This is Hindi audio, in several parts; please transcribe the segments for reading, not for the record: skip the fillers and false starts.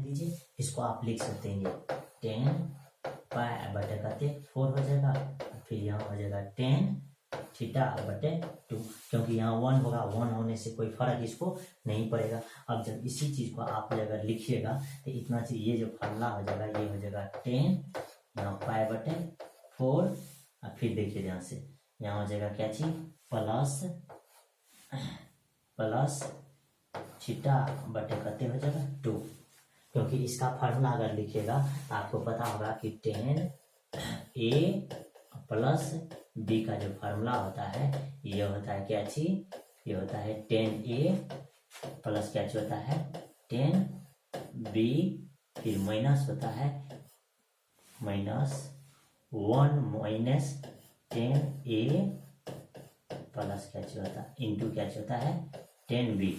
लीजिए, इसको आप लिख सकते हैं 10 पाई बटे कहते 4 हो जाएगा, फिर यहाँ हो जाएगा 10 थीटा बटे 2, क्योंकि यहाँ 1 होगा, 1 होने से कोई फर्क इसको नहीं पड़ेगा। अब जब इसी चीज को आप अगर लिखिएगा तो इतना चीज ये जो फार्मूला हो जाएगा ये हो जाएगा 10 यहाँ पाई बटे 4, और फिर देखिए ध्यान से यहाँ हो जाएगा क्या चीज प्लस थीटा बटे कहते हो जाएगा 2, क्योंकि इसका फार्मूला अगर लिखिएगा आपको पता होगा कि 10a प्लस b का जो फार्मूला होता है ये होता है क्या चीज, ये होता है 10a प्लस क्या चीज होता है 10b, फिर माइनस होता है -1 माइनस 10a प्लस क्या चीज होता है इंटू क्या चीज होता है 10b,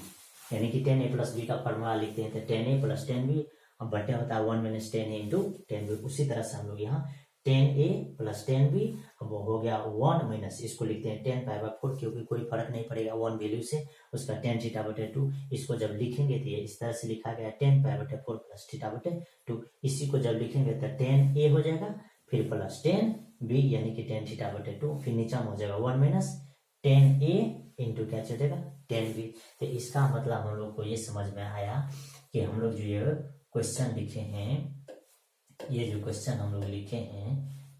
यानी कि 10a प्लस b का फॉर्मूला लिखते हैं तो 10a प्लस 10b, अब बटे होता है 1 माइनस 10a इंटू 10b। उसी तरह से हम लोग यहाँ 10a प्लस 10b, अब हो गया 1 माइनस, इसको लिखते हैं 10 पाई बाय 4, क्योंकि कोई फर्क नहीं पड़ेगा 1 वैल्यू से, उसका 10 थीटा बटे 2, इसको जब लिखेंगे तो ये इस तरह से लिखा गया 10 पाई बटे 4 प्लस थीटा बटे 2, इसी को जब लिखेंगे तो 10a हो जाएगा, फिर प्लस 10b यानी कि 10 थीटा बटे 2, फिर नीचे में हो जाएगा 1 माइनस 10a इंटू क्या हो जाएगा 10b। तो इसका मतलब हम लोग को ये समझ में आया कि हम लोग जो ये क्वेश्चन लिखे हैं, ये जो क्वेश्चन हम लोग लिखे हैं,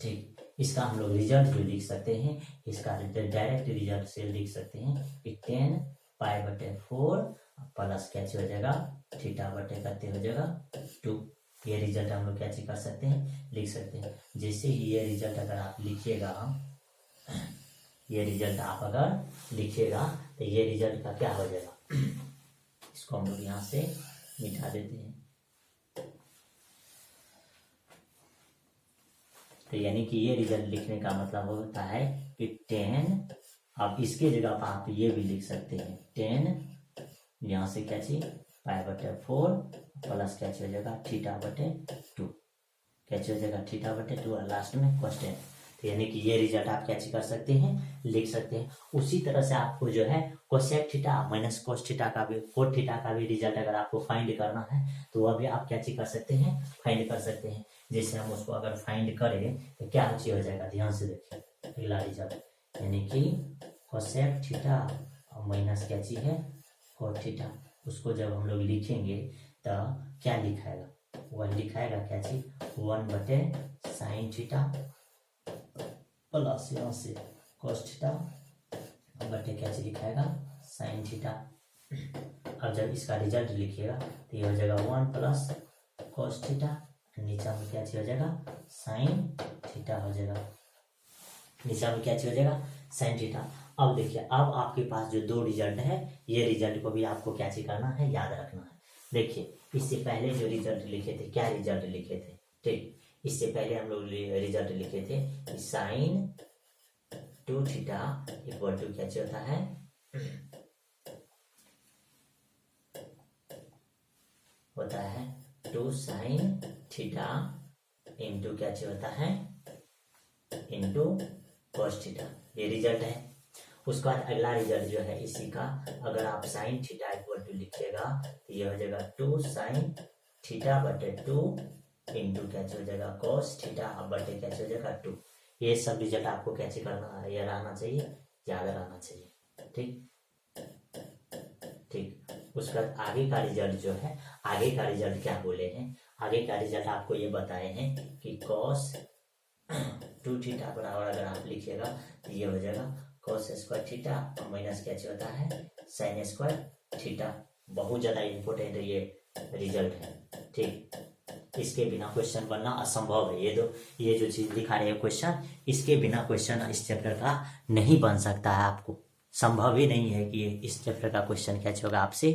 ठीक, इसका हम लोग रिजल्ट जो लिख सकते हैं, इसका डायरेक्ट रिजल्ट से लिख सकते हैं कि 10 पाई बटे 4 प्लस क्या हो जाएगा थीटा बटे कहते हो जाएगा 2। ये रिजल्ट हम लोग क्या कर सकते हैं, लिख सकते हैं। जैसे ही ये रिजल्ट अगर आप लिखिएगा, ये रिजल्ट आप अगर लिखिएगा तो ये रिजल्ट का क्या हो जाएगा, इसको हम लोग यहाँ से मिटा देते हैं। तो यानी कि ये रिजल्ट लिखने का मतलब होता है कि 10, अब इसके जगह पर आप ये भी लिख सकते हैं 10 यहाँ से क्या चीज पाई बटे 4 प्लस क्या हो जाएगा थीटा बटे 2, क्या हो जाएगा थीटा बटे 2 और लास्ट में क्वेश्चन। तो यानी कि ये रिजल्ट आप क्या कर सकते हैं, लिख सकते हैं। उसी तरह से आपको जो है cosec theta minus cos theta का भी, कोट थीटा का भी रिजल्ट अगर आपको फाइंड करना है तो वह भी आप क्या कर सकते हैं, फाइंड कर सकते हैं। जैसे हम उसको अगर फाइंड करें तो क्या चीज हो जाएगा, ध्यान से देखिए अगला रिजल्ट, यानी कि कोसेक थीटा और माइनस क्या चीज है कोट थीटा, उसको जब हम लोग लिखेंगे तो क्या लिखाएगा, वह लिखाएगा क्या चीज 1 बटे साइन थीटा प्लस यहाँ से कोस थीटा बटे क्या चीज लिखाएगा साइन थीटा। अब जब इसका रिजल्ट लिखिएगा तो ये हो जाएगा 1 प्लस कोस थीटा, नीचे में क्या चीज हो जाएगा साइन थीटा हो जाएगा, नीचे में क्या चीज हो जाएगा साइन थीटा। अब देखिए अब आपके पास जो दो रिजल्ट है, ये रिजल्ट को भी आपको क्या चीज करना है, याद रखना है। देखिए इससे पहले जो रिजल्ट लिखे थे, क्या रिजल्ट लिखे थे, ठीक, इससे पहले हम लोग रिजल्ट लिखे थे साइन 2 थीटा इक्वल टू क्या होता है होता है 2 साइन थीटा इंटू क्या होता है इंटू कोस थीटा, ये रिजल्ट है। उसके बाद अगला रिजल्ट जो है इसी का, अगर आप साइन थीटा इक्वल टू लिखिएगा तो ये हो जाएगा 2 साइन थीटा बटे 2 इंटू क्या हो जाएगा कोस थीटा बटे क्या हो जाएगा 2। ये सब रिजल्ट आपको कैसे करना है, ये रहना चाहिए, याद रहना चाहिए, ठीक ठीक। उसका आगे का रिजल्ट जो है, आगे का रिजल्ट क्या बोले हैं, आगे का रिजल्ट आपको ये बताए हैं कि cos 2 थीटा बराबर अगर आप लिखिएगा तो ये हो जाएगा cos स्क्वायर थीटा माइनस क्या होता है साइन स्क्वायर थीटा। बहुत ज्यादा इम्पोर्टेंट ये रिजल्ट है, ठीक। इसके बिना क्वेश्चन बनना असंभव है। ये जो चीज दिखा रहे हैं क्वेश्चन, इसके बिना क्वेश्चन इस चैप्टर का नहीं बन सकता है, आपको संभव ही नहीं है कि इस चैप्टर का क्वेश्चन क्या होगा आपसे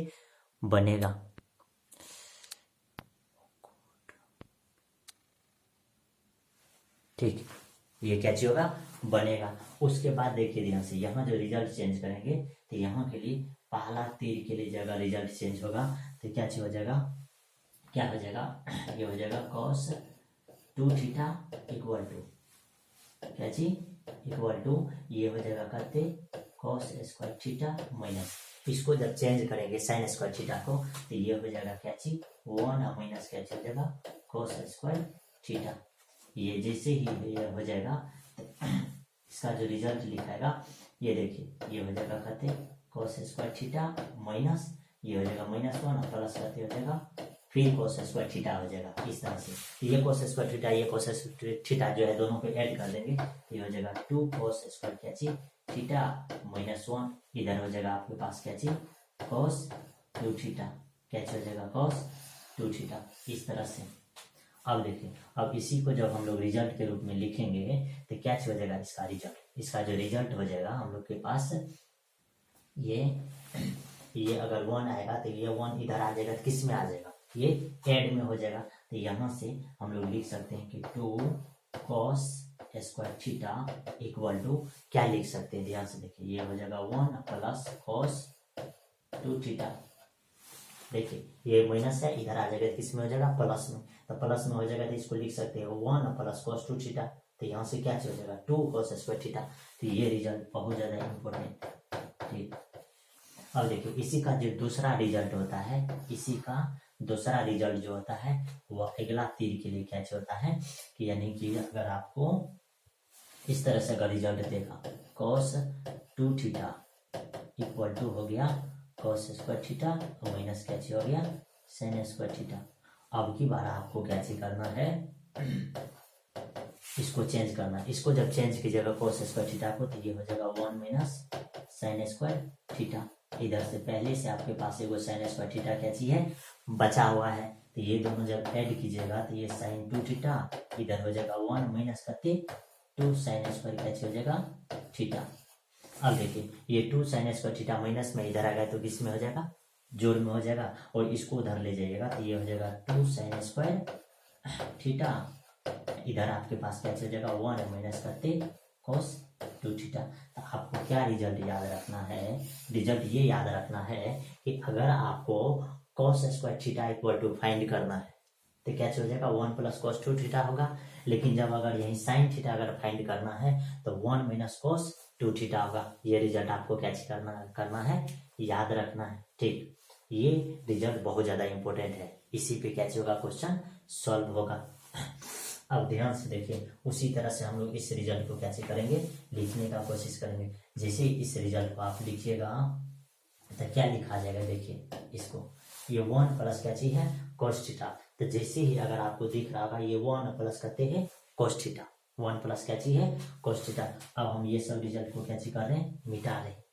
बनेगा। ठीक, ये क्या होगा बनेगा। उसके बाद देखिए ध्यान से, यहाँ जो रिजल्ट चेंज करेंगे तो यहाँ के लिए पहला तीर के लिए जगह रिजल्ट चेंज होगा तो क्या हो जाएगा, क्या हो जाएगा, ये हो जाएगा cos 2 थीटा इक्वल टू क्या जी इक्वल टू ये हो जाएगा कहते cos स्क्वायर थीटा माइनस, इसको जब चेंज करेंगे साइन स्क्वायर थीटा को तो ये हो जाएगा क्या चीज 1 और माइनस क्या हो जाएगा cos स्क्वायर थीटा। ये जैसे ही ये हो जाएगा तो इसका जो रिजल्ट लिखाएगा ये देखिए ये हो जाएगा कहते cos स्क्वायर थीटा माइनस ये हो जाएगा -1 और प्लस करते हो जाएगा फिर cos स्क्वायर थीटा हो जाएगा इस तरह से। ये cos स्क्वायर थीटा ये cos स्क्वायर थीटा जो है दोनों को ऐड कर देंगे ये हो जाएगा 2 cos स्क्वायर क्या चीज थीटा -1 इधर हो जाएगा आपके पास क्या चीज cos 2 थीटा क्या हो जाएगा cos 2 थीटा इस तरह से। अब देखिए अब इसी को जब हम लोग रिजल्ट के रूप में लिखेंगे तो क्या हो जाएगा इसका जो रिजल्ट हो जाएगा हम लोग के पास ये अगर 1 आएगा तो ये 1 इधर आ जाएगा किस में आ जाएगा ये ऐड में हो जाएगा। तो यहाँ से हम लोग लिख सकते हैं कि 2 cos square theta equal to क्या लिख सकते हैं ध्यान से देखिए ये हो जाएगा 1 प्लस cos 2 थीटा। देखिए ये माइनस है इधर आ जाएगा किस में हो जाएगा प्लस में। तो प्लस में हो जाएगा तो इसको लिख सकते हैं 1 प्लस cos 2 थीटा। तो यहाँ से क्या हो जाएगा 2 cos स्क्वायर थीटा। तो ये रिजल्ट बहुत ज्यादा इम्पोर्टेंट ठीक। अब देखिए इसी का जो दूसरा रिजल्ट होता है इसी का दूसरा रिजल्ट जो होता है वो अगला तीर के लिए क्या होता है कि यानी कि अगर आपको इस तरह से अगर रिजल्ट देखा cos 2 थीटा इक्वल टू हो गया cos स्क्वायर थीटा और माइनस क्या हो गया sin स्क्वायर थीटा। अब की बार आपको क्या करना है इसको चेंज करना। इसको जब चेंज कीजिएगा cos स्क्वायर थीटा को तो ये हो जाएगा 1 माइनस sin स्क्वायर थीटा। इधर से पहले से आपके पास एगो sin स्क्वायर थीटा क्या चीज है बचा हुआ है तो ये दोनों जब ऐड कीजिएगा तो ये sin 2 थीटा इधर हो जाएगा 1 माइनस करके 2 sin स्क्वायर क्या हो जाएगा थीटा। अब देखिए ये 2 sin स्क्वायर थीटा माइनस में इधर आ गया तो किस में हो जाएगा जोड़ में हो जाएगा और इसको उधर ले जाइएगा तो ये हो जाएगा 2 sin स्क्वायर थीटा इधर आपके पास क्या हो जाएगा 1 माइनस करते cos 2 थीटा। तो आपको क्या रिजल्ट याद रखना है रिजल्ट ये याद रखना है कि अगर आपको cos square theta equal to find करना है तो क्या हो जाएगा 1 प्लस cos 2 थीटा होगा। लेकिन जब अगर यही sin थीटा अगर फाइंड करना है तो 1 माइनस cos 2 थीटा होगा। ये रिजल्ट आपको क्या करना है याद रखना है ठीक। ये रिजल्ट बहुत ज्यादा इंपॉर्टेंट है इसी पे क्या होगा क्वेश्चन सॉल्व होगा। अब ध्यान से देखिए उसी तरह से हम लोग इस रिजल्ट को कैसे करेंगे लिखने का कोशिश करेंगे। जैसे इस रिजल्ट को आप लिखिएगा तो क्या लिखा जाएगा देखिए इसको ये 1 प्लस क्या चीज है cos थीटा। तो जैसे ही अगर आपको दिख रहा होगा ये 1 प्लस करते हैं cos थीटा 1 प्लस क्या चीज है cos थीटा। अब हम ये सब रिजल्ट को क्या कर रहे हैं मिटा रहे हैं।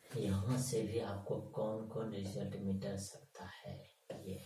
यहाँ से भी आपको कौन कौन रिजल्ट मिटा सकता है ये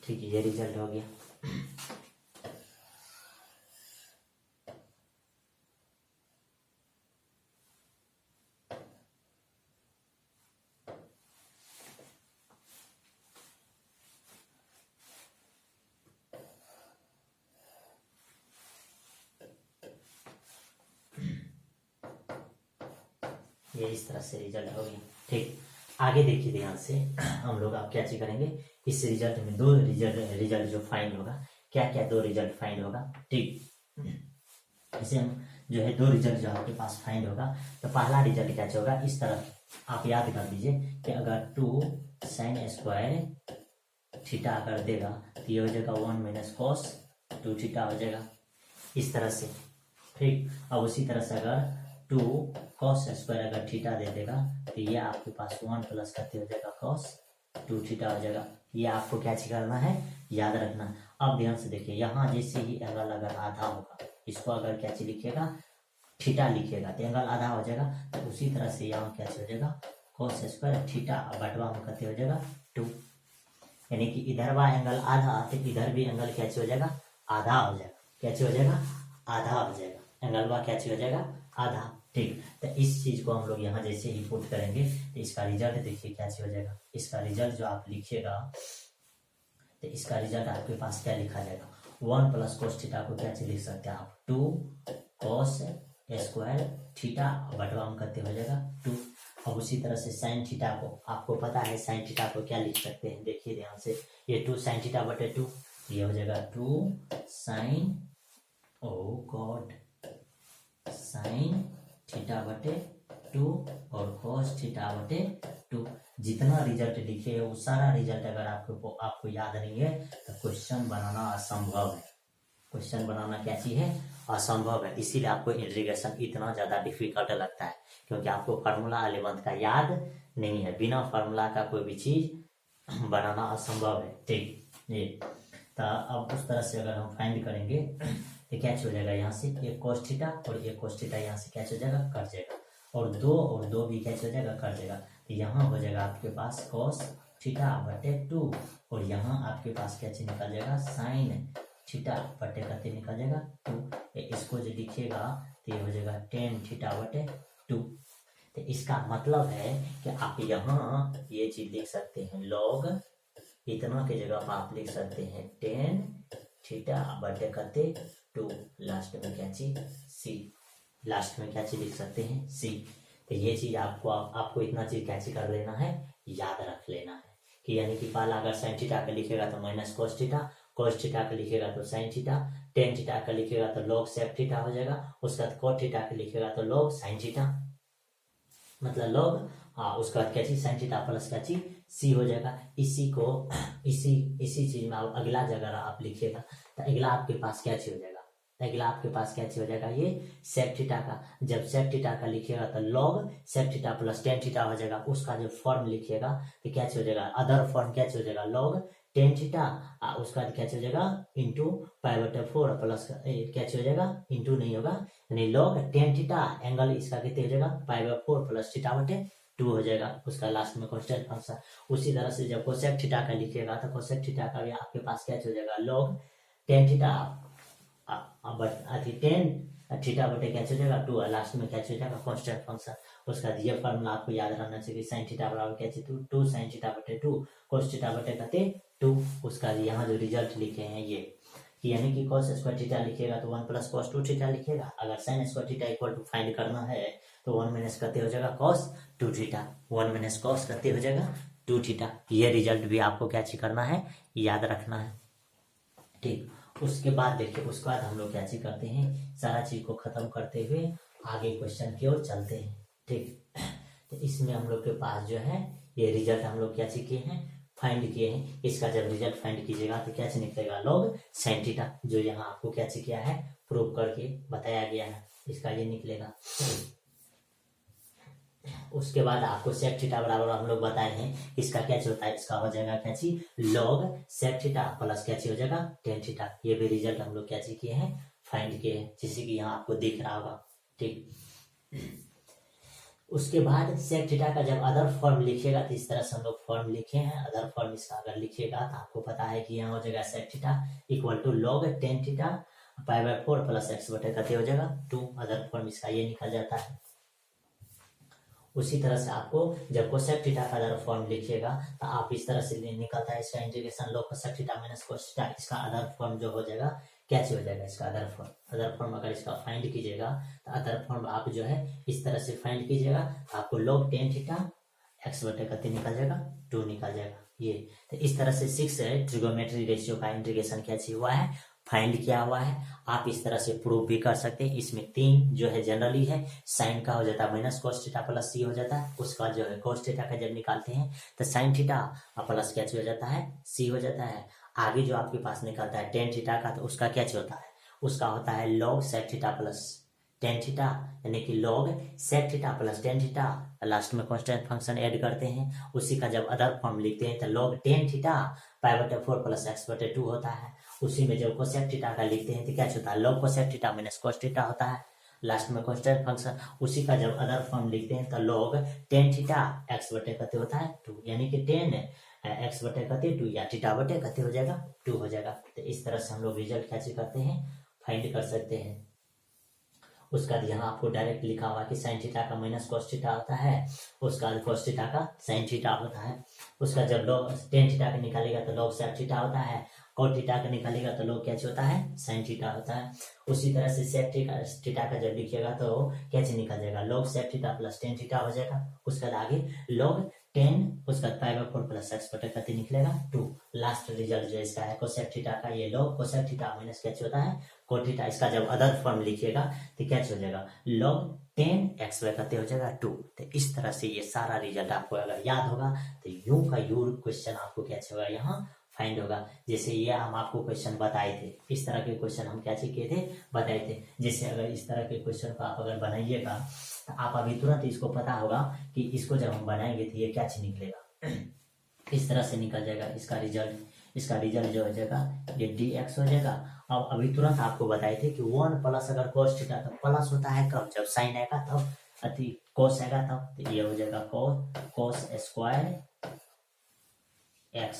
ठीक है ये रिजल्ट हो गया। ये इस तरह से रिजल्ट हो गया ठीक। आगे देखिए ध्यान से हम लोग आप क्या चीज करेंगे इस रिजल्ट में दो रिजल्ट जो फाइंड होगा क्या क्या दो रिजल्ट फाइंड होगा ठीक। इसे हम जो है दो रिजल्ट जो आपके पास फाइंड होगा तो पहला रिजल्ट क्या होगा इस तरह आप याद कर दीजिए कि अगर 2 sin स्क्वायर थीटा अगर देगा तो ये हो जाएगा 1 माइनस cos 2 थीटा हो जाएगा इस तरह से ठीक। अब उसी तरह से अगर 2 cos स्क्वायर अगर थीटा दे देगा तो ये आपके पास 1 प्लस करते हो जाएगा cos 2 थीटा हो जाएगा। ये आपको क्या करना है, याद रखना। अब ध्यान से देखिए, यहाँ जैसे ही एंगल अगर आधा होगा, इसको अगर क्या लिखिएगा, थीटा लिखिएगा तो एंगल आधा हो जाएगा। तो उसी तरह से यहाँ क्या हो जाएगा, cos स्क्वायर थीटा बटवा में कहते हो जाएगा 2, यानी कि इधर बा एंगल आधा तो इधर भी एंगल क्या हो जाएगा, आधा हो जाएगा। क्या हो जाएगा, आधा हो जाएगा। एंगल बा क्या हो जाएगा, आधा। ठीक, तो इस चीज को हम लोग यहाँ जैसे ही पुट करेंगे तो इसका रिजल्ट देखिए क्या हो जाएगा। इसका रिजल्ट जो आप लिखिएगा तो इसका रिजल्ट आपके पास क्या लिखा जाएगा, 1 प्लस कोस थीटा को क्या लिख सकते हैं आप, 2 कोस स्क्वायर थीटा बटवा में करते हो जाएगा 2। अब उसी तरह से साइन थीटा को, आपको पता है साइन थीटा को क्या लिख सकते हैं, देखिए ध्यान से, ये 2 साइन थीटा बटे 2, ये हो जाएगा 2 साइन, ओ गॉड, साइन थीटा बटे 2 और cos थीटा बटे 2। जितना रिजल्ट लिखे वो सारा रिजल्ट अगर आपको याद नहीं है तो क्वेश्चन बनाना असंभव है। क्वेश्चन बनाना क्या चीज है, असंभव है। इसीलिए आपको इंटीग्रेशन इतना ज्यादा डिफिकल्ट लगता है, क्योंकि आपको फार्मूला 11th का याद नहीं है। बिना फार्मूला का कोई भी चीज बनाना असंभव है। ठीक, ये तो अब उस तरह से अगर हम फाइंड करेंगे तो क्या हो जाएगा, यहाँ से एक cos थीटा और एक cos थीटा यहाँ से क्या हो जाएगा, कट जाएगा, और 2 भी क्या हो जाएगा, कट जाएगा। तो यहाँ हो जाएगा आपके पास cos थीटा बटे 2 और यहाँ आपके पास क्या निकल जाएगा, साइन थीटा बटे कते निकल जाएगा 2। इसको जो लिखिएगा तो ये हो जाएगा tan थीटा बटे 2। तो इसका मतलब है कि आप यहाँ ये चीज लिख सकते हैं, log इतना की जगह आप लिख सकते हैं tan थीटा बटे कते 2, लास्ट में क्या चीज c, लास्ट में क्या चीज लिख सकते हैं c। तो ये चीज आपको इतना चीज क्या कर लेना है, याद रख लेना है कि यानी कि पहला अगर साइन थीटा का लिखेगा तो minus cos theta, cos theta का लिखेगा तो साइन थीटा, tan थीटा का लिखेगा तो log sec थीटा हो जाएगा, उसका बाद cot थीटा का लिखेगा तो log साइन थीटा, मतलब log उसका बाद क्या चीज साइन थीटा प्लस क्या चीज c हो जाएगा। इसी को इसी चीज में आप अगला जगह आप लिखिएगा तो अगला आपके पास क्या चीज हो जाएगा, अगला आपके पास क्या हो जाएगा, ये सेक थीटा का। जब सेक थीटा का लिखिएगा तो log sec theta plus tan theta हो जाएगा। उसका जो फॉर्म लिखिएगा तो क्या हो जाएगा, अदर फॉर्म क्या हो जाएगा, लॉग टेन थीटा, उसका क्या हो जाएगा इंटू पाई बटे 4 प्लस क्या हो जाएगा, इंटू नहीं होगा, यानी लॉग टेन थीटा एंगल इसका कितने हो जाएगा, पाई बाई 4 प्लस थीटा बटे 2 हो जाएगा। उसका लास्ट में कांस्टेंट फंक्शन। उसी तरह से जब कोसेक थीटा का लिखिएगा तो कोसेक थीटा का भी आपके पास क्या हो जाएगा, log tan theta tan theta बटे क्या हो जाएगा 2, लास्ट में क्या हो जाएगा कांस्टेंट फंक्शन। उसका ये फॉर्मूला आपको याद रहना चाहिए, साइन थीटा बराबर क्या चाहिए 2 साइन थीटा बटे 2 cos थीटा बटे कहते 2। उसका यहाँ जो रिजल्ट लिखे हैं ये कि यानी कि cos स्क्वायर थीटा लिखेगा तो 1 प्लस cos 2 थीटा लिखेगा। अगर sine square theta equal to find करना है तो 1 माइनस करते हो जाएगा cos 2 थीटा, 1 माइनस cos करते हो जाएगा 2 थीटा। ये रिजल्ट भी आपको क्या करना है, याद रखना है। ठीक, उसके बाद देखिए, उसके बाद हम लोग क्या चीज करते हैं, सारा चीज को खत्म करते हुए आगे क्वेश्चन की ओर चलते हैं। ठीक, तो इसमें हम लोग के पास जो है ये रिजल्ट हम लोग क्या चीज किए हैं, फाइंड किए हैं। इसका जब रिजल्ट फाइंड कीजिएगा तो क्या चीज निकलेगा, लॉग साइन थीटा, जो यहाँ आपको क्या चीज किया है, प्रूव करके बताया गया है, इसका ये निकलेगा। उसके बाद आपको सेक थीटा बराबर हम लोग बताए हैं, इसका क्या होता है, इसका हो जाएगा क्या चीज, लॉग सेक थीटा प्लस क्या हो जाएगा टेन थीटा। ये भी रिजल्ट हम लोग क्या किए हैं, फाइंड किए हैं, जैसे कि यहाँ आपको दिख रहा होगा। ठीक, उसके बाद सेक थीटा का जब अदर फॉर्म लिखिएगा तो इस तरह से हम लोग फॉर्म लिखे हैं। अदर फॉर्म इसका अगर लिखिएगा तो आपको पता है कि यहाँ हो जाएगा sec theta equal to log tan theta pi by 4 plus x बटे कते हो जाएगा 2। अदर फॉर्म इसका ये निकल जाता है। उसी तरह से आपको जब कोसेक थीटा का अदर फॉर्म लिखिएगा तो आप इस तरह से निकलता है इसका integration log cosec theta minus cos theta. इसका अदर फॉर्म जो हो जाएगा क्या हो जाएगा, इसका अदर फॉर्म अगर इसका फाइंड कीजिएगा तो अदर फॉर्म आप जो है इस तरह से फाइंड कीजिएगा तो आपको लॉग टेन थीटा एक्स बटे कते निकल जाएगा 2 निकल जाएगा। ये तो इस तरह से 6 ट्रिगोनोमेट्री रेशियो का इंटीग्रेशन क्या हुआ है, फाइंड किया हुआ है। आप इस तरह से प्रूव भी कर सकते हैं। इसमें 3 जो है जनरली है, साइन का हो जाता है माइनस cos थीटा प्लस सी हो जाता है। उसका जो है cos थीटा का जब निकालते हैं तो साइन थीटा प्लस क्या हो जाता है, सी हो जाता है। आगे जो आपके पास निकलता है टेन थीटा का तो उसका क्या होता है, उसका होता है log sec theta plus tan theta, यानी कि log sec theta plus tan theta, last में कांस्टेंट फंक्शन ऐड करते हैं, उसी का जब अदर फॉर्म लिखते हैं तो log tan theta π/4 plus x/2 होता है। उसी में जब कोसेक थीटा का लिखते हैं तो क्या होता है, log cosec theta minus cos theta होता है, लास्ट में कांस्टेंट फंक्शन, उसी का जब अदर फॉर्म लिखते हैं तो लॉग टेन थीटा x/2 होता है 2, यानी कि टेन x/2 या थीटा/2 हो जाएगा 2 हो जाएगा। तो इस तरह से हम लोग रिजल्ट कैसे करते हैं, फाइंड कर सकते हैं। उसका यहाँ आपको डायरेक्ट लिखा हुआ कि साइन थीटा का माइनस कोस थीटा होता है, उसका कोस थीटा का साइन थीटा होता है, उसका जब लॉग टेन थीटा का निकालेगा तो लॉग सेक थीटा होता है, कोस थीटा का निकालेगा तो लॉग क्या होता है, साइन थीटा होता है। उसी तरह से सेक थीटा का जब लिखिएगा तो कैसे निकल जाएगा, log sec theta plus tan theta हो जाएगा, उसके बाद आगे लॉग 10 उसका π/4 प्लस x/2 निकलेगा 2। लास्ट रिजल्ट जो इसका है कोसेक थीटा का, ये लॉग कोसेक थीटा माइनस क्या होता है कोट थीटा, इसका जब अदर फॉर्म लिखिएगा तो क्या हो जाएगा, लॉग 10 x/2 हो जाएगा 2। तो इस तरह से ये सारा रिजल्ट आपको अगर याद होगा तो यूं का यूं क्वेश्चन आपको क्या होगा यहाँ फाइंड होगा। जैसे ये हम आपको क्वेश्चन बताए थे, इस तरह के क्वेश्चन हम क्या किए थे, बताए थे। जैसे अगर इस तरह के क्वेश्चन को आप अगर बनाइएगा तो आप अभी तुरंत इसको पता होगा कि इसको जब हम बनाएंगे तो ये क्या चीज निकलेगा, इस तरह से निकल जाएगा इसका रिजल्ट जो हो जाएगा ये dx हो जाएगा। अब अभी तुरंत आपको बताए थे कि 1 प्लस अगर cos थीटा तो प्लस होता है कब, जब साइन आएगा तब, अति cos आएगा तब, तो ये हो जाएगा cos स्क्वायर x,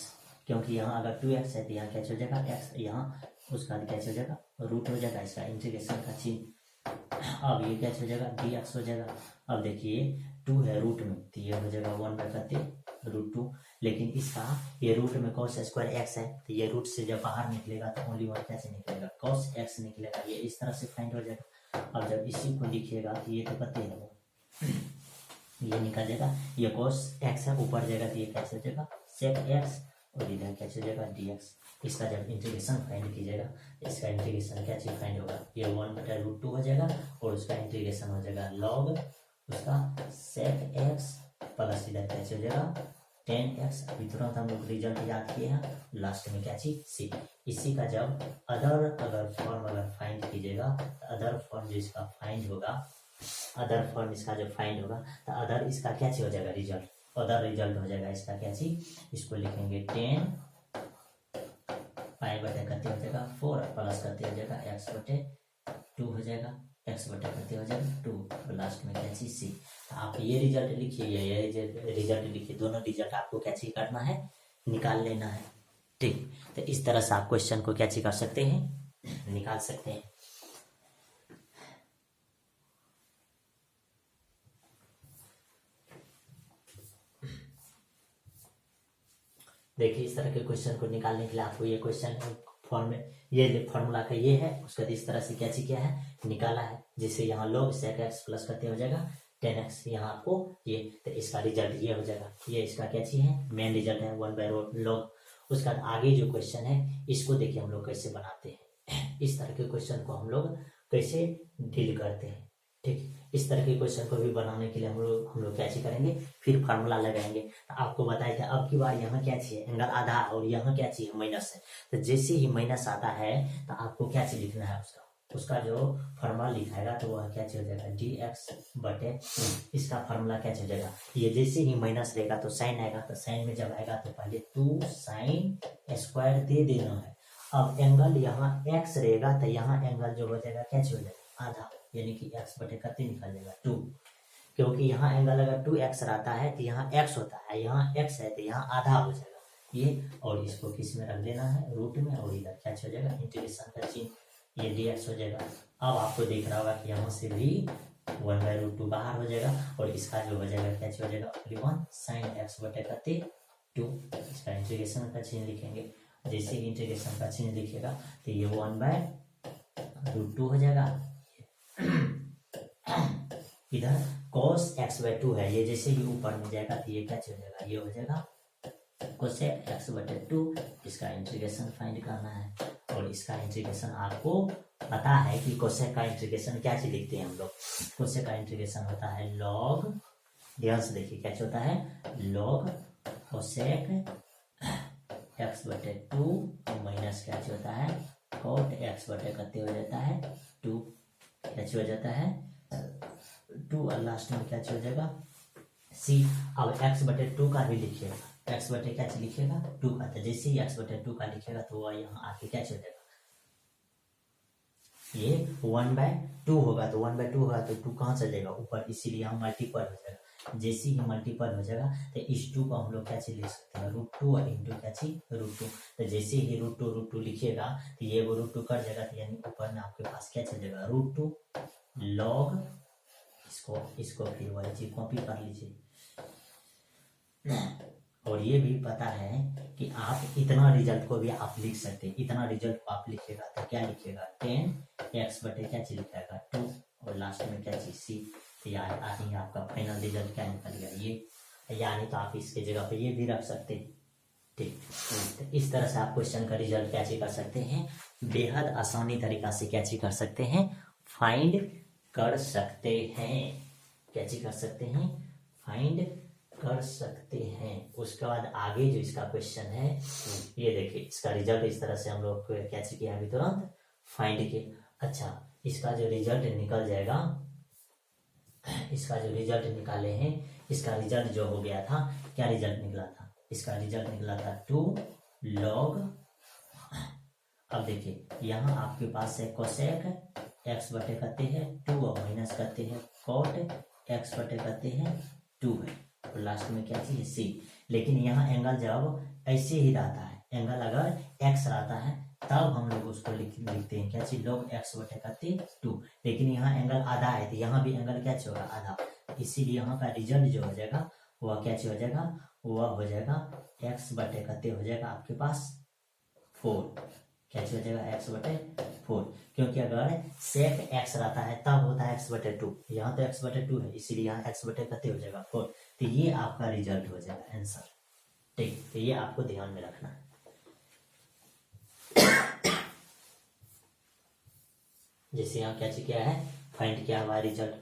क्योंकि यहाँ अगर 2x है तो यहाँ क्या हो जाएगा x, यहाँ उसका क्या हो जाएगा रूट हो जाएगा, इसका इंटीग्रेशन का चिन्ह। अब ये क्या हो जाएगा dx हो जाएगा। अब देखिए 2 है रूट में तो ये हो जाएगा 1/√2, लेकिन इसका ये रूट में cos स्क्वायर x है तो ये रूट से जब बाहर निकलेगा तो ओनली वन कैसे निकलेगा, cos x निकलेगा, ये इस तरह से फाइंड हो जाएगा। अब जब इसी को लिखिएगा तो ये तो पता ही है, ये निकल जाएगा, ये cos x है ऊपर जाएगा तो ये कैसे हो जाएगा sec x, और इधर क्या हो जाएगा dx। इसका जब इंटीग्रेशन फाइंड कीजिएगा, इसका इंटीग्रेशन क्या चीज फाइंड होगा, ये 1/√2 हो जाएगा और उसका इंटीग्रेशन हो जाएगा लॉग उसका sec x प्लस इधर क्या हो जाएगा 10x। अभी तुरंत हम लोग रिजल्ट याद किए हैं, लास्ट में क्या चीज सी। इसी का जब अगर फॉर्म अगर फाइंड कीजिएगा तो अदर फॉर्म जो इसका फाइंड होगा, अदर फॉर्म इसका जो फाइंड होगा तो अदर इसका क्या चीज हो जाएगा रिजल्ट, अदर रिजल्ट हो जाएगा इसका क्या चीज, इसको लिखेंगे 10 π/4 हो जाएगा 4 प्लस हो जाएगा x/2 हो जाएगा, x/हो जाएगा 2, लास्ट में क्या चीज सी। आप ये रिजल्ट लिखिए, ये रिजल्ट लिखिए, दोनों रिजल्ट आपको क्या चीज करना है, निकाल लेना है। ठीक, तो इस तरह से आप क्वेश्चन को क्या चीज कर सकते हैं, निकाल सकते हैं। देखिए इस तरह के क्वेश्चन को निकालने के लिए आपको ये क्वेश्चन फॉर्म ये फॉर्मूला का ये है, उसका इस तरह से क्या चीज किया है, निकाला है। जिससे यहाँ log sec x प्लस करते हो जाएगा 10x, यहाँ आपको ये, तो इसका रिजल्ट ये हो जाएगा, ये इसका क्या चीज है, मेन रिजल्ट है 1/log। उसका आगे जो क्वेश्चन है इसको देखिए हम लोग कैसे बनाते हैं, इस तरह के क्वेश्चन को हम लोग कैसे डील करते हैं। ठीक, इस तरह के क्वेश्चन को भी बनाने के लिए हम लोग क्या चीज करेंगे, फिर फार्मूला लगाएंगे। तो आपको बताया था अब की बार यहाँ क्या चाहिए, एंगल आधा और यहाँ क्या चाहिए माइनस है, तो जैसे ही माइनस आता है तो आपको क्या चीज लिखना है, उसका जो फार्मूला लिखाएगा तो वह क्या हो जाएगा dx/, इसका फार्मूला क्या हो जाएगा, ये जैसे ही माइनस रहेगा तो साइन आएगा, तो साइन में जब आएगा तो पहले 2 sin स्क्वायर दे देना है। अब एंगल यहाँ x रहेगा तो यहाँ एंगल जो हो जाएगा क्या हो जाएगा आधा, यानी कि x/4 निकल जाएगा 2, क्योंकि यहाँ एंगल अगर 2x रहता है तो यहाँ x होता है, यहाँ x है तो यहाँ आधा हो जाएगा ये, और इसको किस में रख देना है रूट में, और इधर क्या हो जाएगा इंटीग्रेशन का चिन्ह, ये dx हो जाएगा। अब आपको देख रहा होगा कि यहाँ से भी 1/√2 बाहर हो जाएगा, और इसका जो हो जाएगा क्या हो जाएगा 1 sin x/2, इसका इंटीग्रेशन का चिन्ह लिखेंगे। जैसे इंटीग्रेशन का चिन्ह लिखेगा तो ये 1/√2 हो जाएगा। इधर cos x/2 है, ये जैसे ही ऊपर में जाएगा तो ये क्या हो जाएगा, ये हो जाएगा cosec x/2, इसका इंटीग्रेशन फाइंड करना है। और इसका इंटीग्रेशन आपको पता है कि कोसेक का इंटीग्रेशन क्या चीज लिखते हैं हम लोग, कोसेक का इंटीग्रेशन होता है log, ध्यान से देखिए क्या होता है log कोसेक x/2 माइनस क्या होता है cot x/2 हो जाता है 2। कैच हो जाता है 2 और लास्ट में कैच हो जाएगा सी। अब x/2 का भी लिखिएगा, x/2 क्या लिखिएगा 2 का, तो जैसे ही x/2 का लिखेगा तो वह यहाँ आके कैच हो जाएगा, ये 1/2 होगा, तो 1/2 होगा तो 2 कहाँ चल जाएगा ऊपर, इसीलिए यहाँ मल्टीपल हो जाएगा। जैसे ही मल्टीपल हो जाएगा तो इस 2 को हम लोग क्या चीज लिख सकते हैं √2 और इंटू क्या चीज √2। तो जैसे ही √2 लिखिएगा तो ये वो √2 कट जाएगा, तो यानी ऊपर में आपके पास क्या चल जाएगा √2 log, इसको फिर वही चीज कॉपी कर लीजिए। और ये भी पता है कि आप इतना रिजल्ट को भी आप लिख सकते हैं, इतना रिजल्ट को आप लिखिएगा तो क्या लिखिएगा 10x/, क्या चीज लिखेगा 2 और लास्ट में क्या चीज सी। तो यार आगे आपका फाइनल रिजल्ट क्या निकल गया ये, यानी तो आप इसके जगह पे ये भी रख सकते हैं। ठीक, तो इस तरह से आप क्वेश्चन का रिजल्ट क्या चीज कर सकते हैं, बेहद आसानी तरीका से क्या चीज कर सकते हैं, फाइंड कर सकते हैं, क्या चीज कर सकते हैं, फाइंड कर सकते हैं। उसके बाद आगे जो इसका क्वेश्चन है ये देखिए, इसका रिजल्ट इस तरह से हम लोग क्या किया अभी तुरंत फाइंड किए। अच्छा, इसका जो रिजल्ट निकल जाएगा, इसका जो रिजल्ट निकाले हैं, इसका रिजल्ट जो हो गया था, क्या रिजल्ट निकला था, इसका रिजल्ट निकला था 2 log। अब देखिए यहाँ आपके पास है कोसेक x/, करते हैं 2 और माइनस करते हैं cot x/, करते हैं 2 है, और लास्ट में क्या चीज सी। लेकिन यहाँ एंगल जब ऐसे ही रहता है, एंगल अगर x रहता है तब हम लोग उसको लिखते हैं क्या चीज log x/, 2। लेकिन यहाँ एंगल आधा है तो यहाँ भी एंगल क्या होगा आधा, इसीलिए यहाँ का रिजल्ट जो हो जाएगा वह क्या हो जाएगा, वह हो जाएगा x/, हो जाएगा आपके पास 4, क्या हो जाएगा x/4। क्योंकि अगर सेक x रहता है तब होता है x/2, यहाँ तो x/2 है, इसीलिए यहाँ x/, हो जाएगा 4। तो ये आपका रिजल्ट हो जाएगा आंसर। ठीक, तो ये आपको ध्यान में रखना है। जैसे यहाँ क्या है फाइंड किया हुआ रिजल्ट,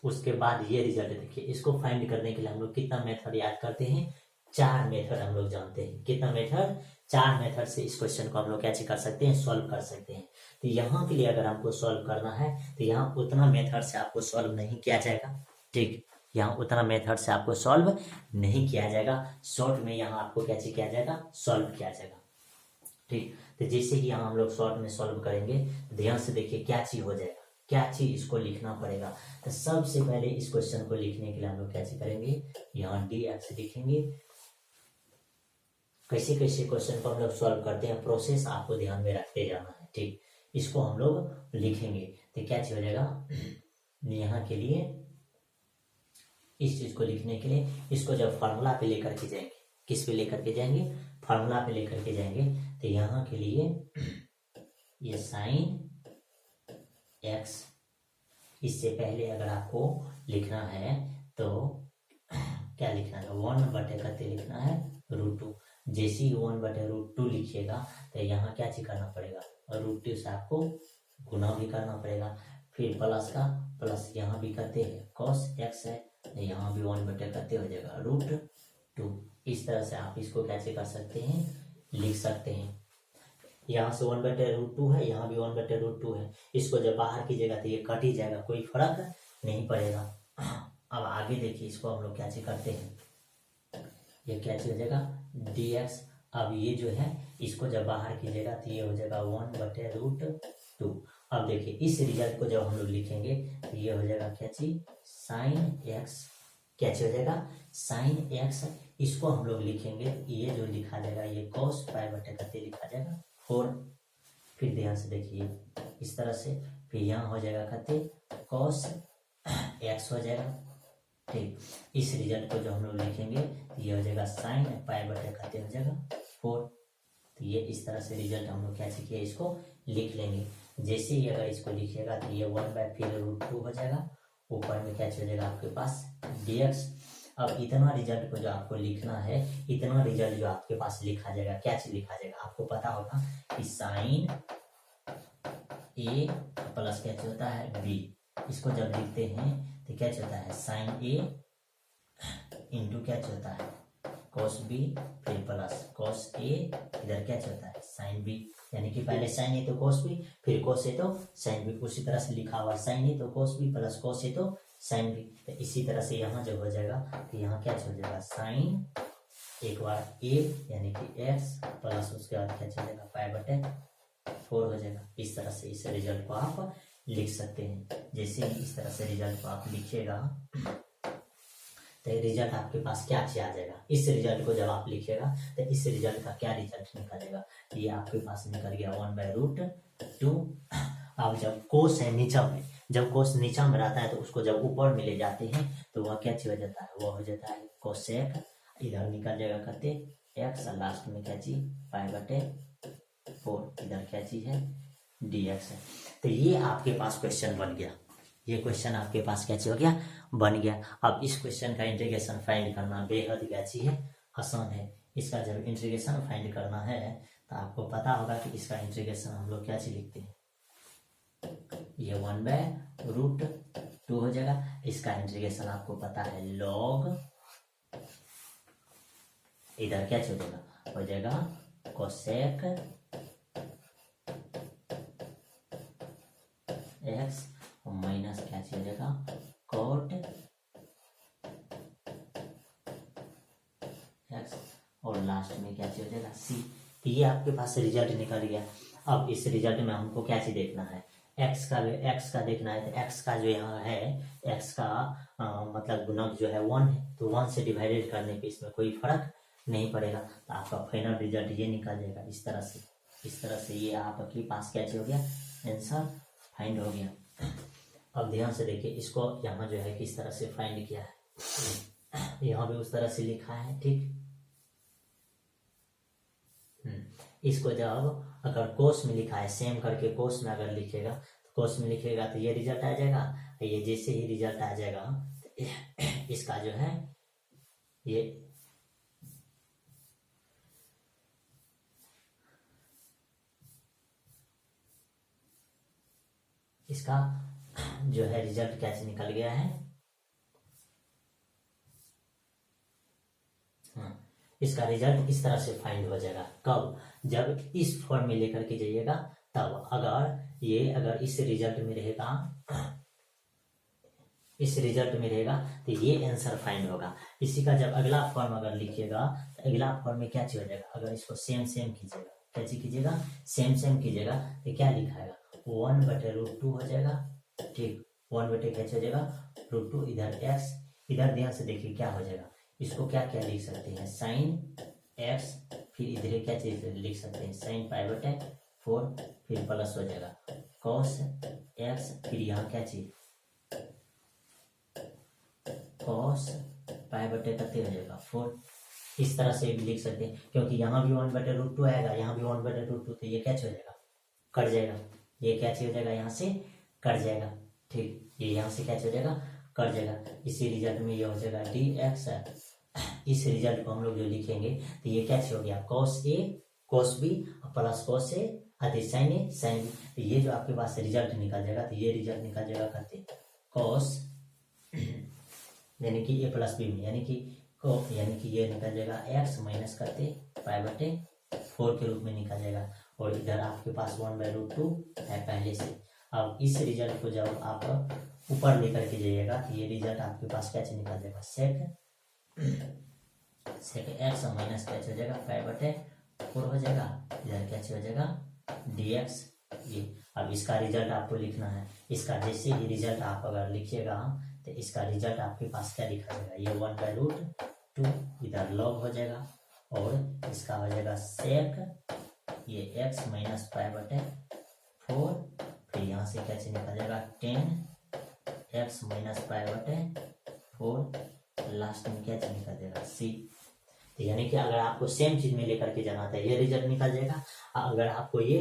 उसके बाद ये रिजल्ट देखिए, इसको फाइंड करने के लिए हम लोग कितना मेथड याद करते हैं, 4 मेथड हम लोग जानते हैं। कितना मेथड, 4 मेथड से इस क्वेश्चन को हम लोग क्या कर सकते हैं, सॉल्व कर सकते हैं। तो यहाँ के लिए अगर हमको सॉल्व करना है तो यहाँ उतना मेथड से आपको सॉल्व नहीं किया जाएगा। ठीक, यहाँ उतना मेथड से आपको सॉल्व नहीं किया जाएगा, शॉर्ट में यहाँ आपको क्या किया जाएगा, सॉल्व किया जाएगा। ठीक, तो जैसे कि यहाँ हम लोग शॉर्ट में सॉल्व करेंगे, ध्यान से देखिए क्या चीज हो जाएगा, क्या चीज इसको लिखना पड़ेगा। तो सबसे पहले इस क्वेश्चन को लिखने के लिए हम लोग क्या करेंगे, यहाँ dx लिखेंगे। कैसे कैसे क्वेश्चन को हम लोग सॉल्व करते हैं, प्रोसेस आपको ध्यान में रखते जाना है। ठीक, इसको हम लोग लिखेंगे तो क्या हो जाएगा, यहाँ के लिए इस चीज को लिखने के लिए इसको जब फार्मूला पे लेकर के जाएंगे, किस पे लेकर के जाएंगे, फार्मूला पे लेकर के जाएंगे, तो यहाँ के लिए ये साइन x, इससे पहले अगर आपको लिखना है तो क्या लिखना है, 1/, लिखना है √2। जैसे ही 1/√2 लिखिएगा तो यहाँ क्या चीज करना पड़ेगा, √2 से आपको गुना भी करना पड़ेगा, फिर प्लस का प्लस यहाँ भी करते हैं, cos x है यहाँ भी 1/, हो जाएगा √2। इस तरह से आप इसको कैसे कर सकते हैं, लिख सकते हैं। यहाँ से 1/√2 है, यहाँ भी 1/√2 है, इसको जब बाहर कीजिएगा तो ये कट ही जाएगा, कोई फर्क नहीं पड़ेगा। अब आगे देखिए, इसको हम लोग क्या करते हैं, ये क्या हो जाएगा dx। अब ये जो है इसको जब बाहर कीजिएगा तो ये हो जाएगा 1/√2। अब देखिए इस रिजल्ट को जब हम लोग लिखेंगे तो ये हो जाएगा क्या चीज, साइन x, क्या हो जाएगा साइन x। इसको हम लोग लिखेंगे, ये जो लिखा जाएगा ये cos π/, लिखा जाएगा 4। फिर ध्यान से देखिए इस तरह से, फिर यहाँ हो जाएगा कहते cos x हो जाएगा। ठीक, इस रिजल्ट को जो हम लोग लिखेंगे तो ये हो जाएगा साइन π/, हो जाएगा 4। तो ये इस तरह से रिजल्ट हम लोग क्या सीखिए, इसको लिख लेंगे। जैसे ही अगर इसको लिखिएगा तो ये 1/√2 हो जाएगा, ऊपर में क्या हो जाएगा आपके पास dx। अब इतना रिजल्ट को जो आपको लिखना है, इतना रिजल्ट जो आपके पास लिखा जाएगा, क्या चीज लिखा जाएगा, आपको पता होगा कि साइन a प्लस क्या होता है b। इसको जब लिखते हैं तो क्या होता है साइन a इंटू क्या होता है cos b फिर प्लस cos a, इधर क्या चलता है sin b, यानी कि पहले sin a तो cos b, फिर cos a तो sin b, उसी तरह से लिखा हुआ sin a तो cos b plus cos a तो sin b। तो इसी तरह से यहाँ जो हो जाएगा तो यहाँ क्या चल जाएगा sin एक बार a यानी कि x प्लस उसके बाद क्या चलेगा पाई बटे 4 हो जाएगा। इस तरह से इस रिजल्ट को आप लिख सकते हैं। जैसे ही इस तरह से रिजल्ट को आप लिखिएगा तो रिजल्ट आपके पास क्या आ जाएगा। इस रिजल्ट को जब आप लिखिएगा तो इस रिजल्ट का क्या रिजल्ट निकलेगा, ये आपके पास निकल गया 1/√2। अब जब कोस है नीचा में, जब कोस नीचा में रहता है तो उसको जब ऊपर में ले जाते हैं तो वह क्या चीज हो जाता है, वह हो जाता है कोसेक, इधर निकल जाएगा करते एक्स और लास्ट में क्या चीज पाई बटे 4, इधर क्या चीज है dx है। तो ये आपके पास क्वेश्चन बन गया, ये क्वेश्चन आपके पास क्या चीज हो गया बन गया। अब इस क्वेश्चन का इंटीग्रेशन फाइंड करना बेहद क्या चीज है आसान है। इसका जब इंटीग्रेशन फाइंड करना है तो आपको पता होगा कि इसका इंटीग्रेशन हम लोग क्या चीज लिखते हैं, ये 1/√2 हो जाएगा। इसका इंटीग्रेशन आपको पता है log, इधर क्या चीज हो जाएगा कोसेक एक्स और माइनस क्या चीज हो जाएगा कोट एक्स और लास्ट में क्या चीज हो जाएगा सी। तो ये आपके पास रिजल्ट निकल गया। अब इस रिजल्ट में हमको क्या चीज देखना है, एक्स का देखना है। तो एक्स का जो यहाँ है, एक्स का मतलब गुणक जो है 1 है, तो 1 से डिवाइडेड करने पे इसमें कोई फर्क नहीं पड़ेगा। तो आपका फाइनल रिजल्ट ये निकल जाएगा इस तरह से ये आपके पास क्या चीज हो गया आंसर फाइंड हो गया। अब ध्यान से देखिए, इसको यहाँ जो है किस तरह से फाइंड किया है, यहाँ भी उस तरह से लिखा है ठीक। इसको जब अगर कोस में लिखा है सेम करके कोस में अगर लिखेगा तो कोस में लिखेगा तो ये रिजल्ट आ जाएगा। ये जैसे ही रिजल्ट आ जाएगा तो इसका जो है ये इसका जो है रिजल्ट कैसे निकल गया है, इसका रिजल्ट इस तरह से फाइंड हो जाएगा। कब, जब इस फॉर्म में लेकर के जाइएगा तब। अगर इस रिजल्ट में रहेगा, इस रिजल्ट में रहेगा तो ये आंसर फाइंड होगा। इसी का जब अगला फॉर्म अगर लिखिएगा तो अगला फॉर्म में क्या चीज हो जाएगा, अगर इसको सेम कीजिएगा, क्या चीज कीजिएगा सेम कीजिएगा तो क्या लिखाएगा 1/√2 हो जाएगा ठीक। 1 बटे क्या हो जाएगा √2, इधर एक्स, इधर ध्यान से देखिए क्या हो जाएगा, इसको क्या क्या लिख सकते हैं sin x, फिर इधर क्या चीज लिख सकते हैं sin पाई बटे 4, फिर प्लस हो जाएगा cos x, फिर यहाँ क्या चीज cos पाई बटे कते हो जाएगा 4। इस तरह से भी लिख सकते हैं, क्योंकि यहाँ भी 1/√2 आएगा, यहाँ भी 1/√2, तो ये क्या हो जाएगा कट जाएगा, ये क्या हो जाएगा यहाँ से कट जाएगा ठीक। ये यहाँ से क्या हो जाएगा कट जाएगा। इसी रिजल्ट में ये हो जाएगा dx। इस रिजल्ट को हम लोग जो लिखेंगे तो ये क्या हो गया cos a cos b plus cos a अति sin a sin b। तो ये जो आपके पास रिजल्ट निकल जाएगा तो ये रिजल्ट निकल जाएगा करते cos यानी कि a प्लस b में, यानी कि ये निकल जाएगा x माइनस करते पाई बटे 4 के रूप में निकल जाएगा। और इधर आपके पास 1/√2 है पहले से। अब इस रिजल्ट को जब आप ऊपर लेकर के जाइएगा तो ये रिजल्ट आपके पास क्या निकल जाएगा सेक एक्स माइनस क्या हो जाएगा पाई बटे 4 हो जाएगा। इधर क्या हो जाएगा dx। ये अब इसका रिजल्ट आपको लिखना है। इसका जैसे ही रिजल्ट आप अगर लिखिएगा तो इसका रिजल्ट आपके पास क्या लिखा जाएगा, ये 1/√2 इधर log हो जाएगा और इसका हो जाएगा सेक ये x माइनस पाई बटे 4, फिर यहाँ से क्या निकल जाएगा 10x माइनस पाई बटे 4, लास्ट में क्या निकल जाएगा c। तो यानी कि अगर आपको सेम चीज में लेकर के जाना था ये रिजल्ट निकल जाएगा। अगर आपको ये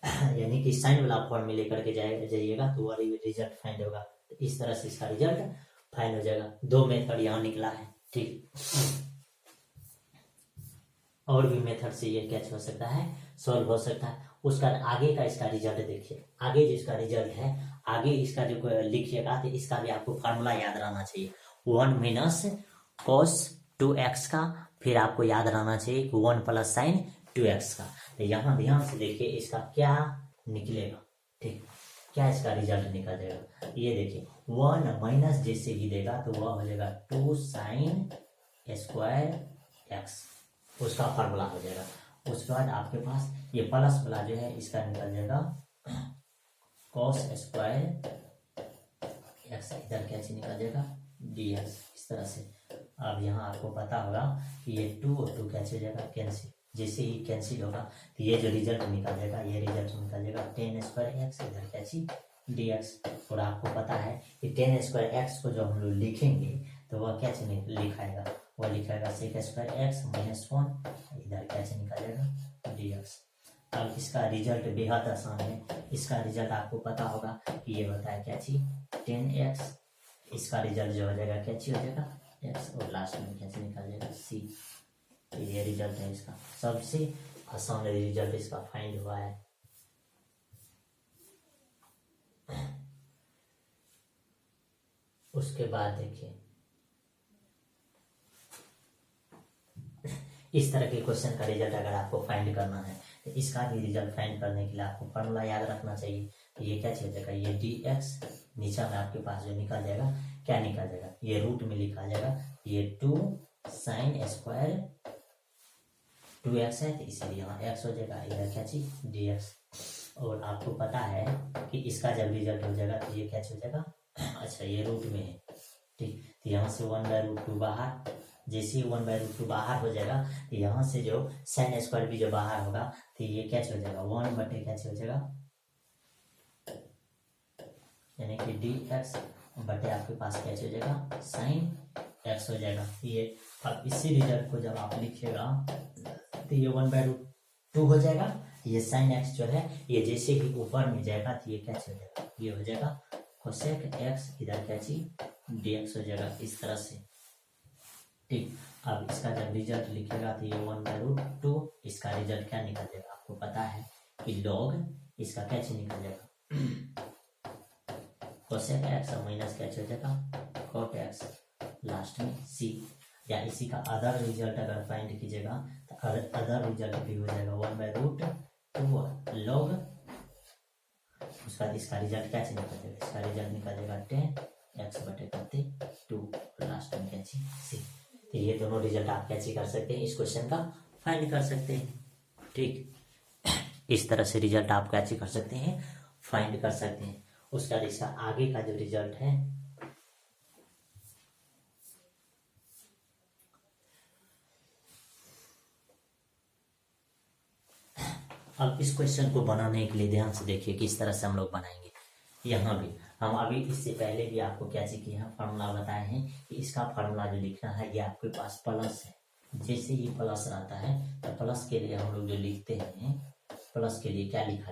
यानी कि साइन वाला फॉर्म में लेकर के जाइएगा तो वो रिजल्ट फाइंड होगा। तो इस तरह से इसका रिजल्ट फाइंड हो जाएगा। 2 मेथड यहाँ निकला है ठीक। और भी मेथड से ये क्या हो सकता है सॉल्व हो सकता है। उसका आगे का इसका रिजल्ट देखिए, आगे जिसका रिजल्ट है आगे इसका जो लिखिएगा तो इसका भी आपको फार्मूला याद रहना चाहिए। 1 - cos 2x का फिर आपको याद रहना चाहिए कि 1 प्लस साइन 2x का। तो यहाँ ध्यान से देखिए इसका क्या निकलेगा। ठीक, क्या इसका रिजल्ट निकलेगा, ये देखिए 1 माइनस जैसे ही देगा तो वह हो जाएगा 2 साइन स्क्वायर एक्स, उसका फार्मूला हो जाएगा। उसके बाद आपके पास ये प्लस वाला जो है इसका निकल जाएगा कॉस स्क्वायर एक्स, इधर कैसे निकल जाएगा dx, इस तरह से। अब यहाँ आपको पता होगा कि ये 2 और 2 कैसे हो जाएगा कैंसिल, जैसे ही कैंसिल होगा तो ये जो रिजल्ट निकल जाएगा, ये रिजल्ट निकल जाएगा 10 स्क्वायर एक्स, इधर कैसे dx। और आपको पता है कि 10 स्क्वायर एक्स को जब हम लोग लिखेंगे तो वह कैसे लिखाएगा, वह लिखाएगा सेक स्क्वायर एक्स माइनस 1, इधर कैसे निकल जाएगा dx। अब इसका रिजल्ट बेहद आसान है। इसका रिजल्ट आपको पता होगा कि ये होता है क्या चीज 10x, इसका रिजल्ट जो हो जाएगा क्या चीज हो जाएगा x, और लास्ट में कैसे निकल जाएगा c। तो ये रिजल्ट है इसका, सबसे आसान रिजल्ट इसका फाइंड हुआ है। उसके बाद देखिए इस तरह के क्वेश्चन का रिजल्ट अगर आपको फाइंड करना है तो इसका भी रिजल्ट फाइंड करने के लिए आपको फॉर्मूला याद रखना चाहिए। तो ये क्या चीज जाएगा, ये dx, नीचे में आपके पास जो निकल जाएगा क्या निकल जाएगा, ये रूट में लिखा जाएगा, ये 2 साइन स्क्वायर 2x है तो इसलिए यहाँ x हो जाएगा, इधर क्या चीज dx। और आपको पता है कि इसका जब रिजल्ट हो जाएगा तो ये क्या हो जाएगा, अच्छा ये रूट में है। ठीक, तो यहाँ से 1/√2 बाहर, जैसे ही 1/√2 बाहर हो जाएगा तो यहाँ से जो साइन स्क्वायर भी जो बाहर होगा तो ये क्या हो जाएगा 1 बटे क्या हो जाएगा, यानी कि dx बटे आपके पास क्या हो जाएगा साइन x हो जाएगा ये। अब इसी रिजल्ट को जब आप लिखिएगा तो ये 1/√2 हो जाएगा, ये साइन x जो है ये जैसे ही ऊपर में जाएगा तो ये क्या हो जाएगा, ये हो जाएगा कोसेक x, इधर क्या चीज dx हो जाएगा, इस तरह से। ठीक, अब इसका जब रिजल्ट लिखेगा तो ये 1/√2, इसका रिजल्ट क्या निकल जाएगा, आपको पता है कि लॉग इसका कैसे निकल जाएगा कोसेक x और माइनस क्या हो जाएगा कोट x, लास्ट में c। या इसी का अदर रिजल्ट अगर फाइंड कीजिएगा तो अदर रिजल्ट भी हो जाएगा 1/√2 लॉग, उसका इसका रिजल्ट कैसे निकल जाएगा, इसका रिजल्ट निकल जाएगा 10x बटे 2, लास्ट में क्या c। तो ये दोनों रिजल्ट आप कैसे कर सकते हैं, इस क्वेश्चन का फाइंड कर सकते हैं। ठीक, इस तरह से रिजल्ट आप कैसे कर सकते हैं, फाइंड कर सकते हैं। उसका इसका आगे का जो रिजल्ट है, अब इस क्वेश्चन को बनाने के लिए ध्यान से देखिए किस तरह से हम लोग बनाएंगे। यहाँ भी हम अभी इससे पहले भी आपको क्या किए हैं, फार्मूला बताए हैं कि इसका फार्मूला जो लिखना है ये आपके पास प्लस है, जैसे ही प्लस रहता है तो प्लस के लिए हम लोग जो लिखते हैं, प्लस के लिए क्या लिखा जाए